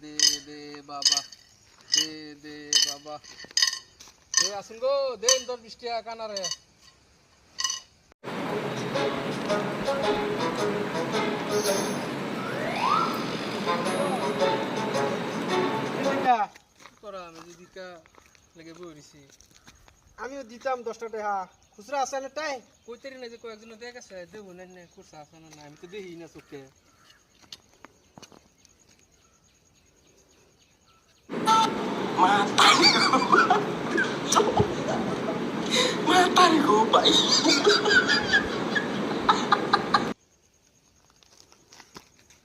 দে দে বাবা দে দে বাবা এ আসুন গো দেন 10-20 টাকা কানারে করা আমি দিদিকা লাগে বইরিছি আমিও দিতাম 10 টাকা খুচরা আছে না তাই কইতেরি না যে কয়েকজন দেখাছে দেব না না খুচরা আছে না আমি তো দেখি না চোখে Matahan ko ba?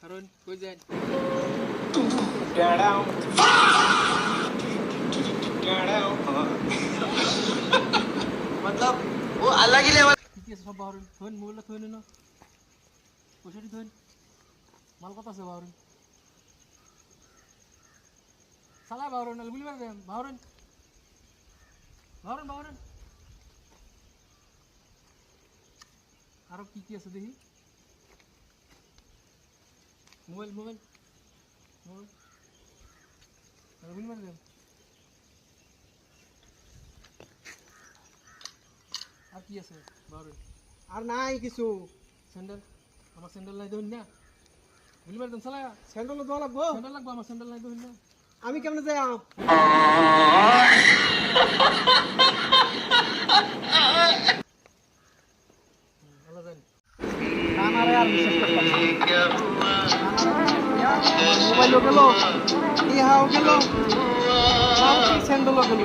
কারণ কই যান मतलब वो अलग ही लेवल কি আছে সব বাহরুন থইন মোবাইলটা থইন না পয়সাটি থইন মাল কত আছে বাহরুন সালা বাহরুন না গুলি মার দেন বাহরুন বাহরুন বাহরুন আর কি কি আছে দেখি মোবাইল মোবাইল মোবাইল গুলি মার দেন আর কি আছে বাহরুন আর নাই কিছু স্যান্ডেল আমার স্যান্ডেল নাই দেন না গুলি মার দেন সালা স্যান্ডেল দেওয়া লাগবো স্যান্ডেল লাগবে আমার স্যান্ডেল নাই দেন না আমি কেমনে যাই ভালো জানি কানারে আর বিশেষ মোবাইলও গেল ইহাও গেল স্যান্ডেলও গেল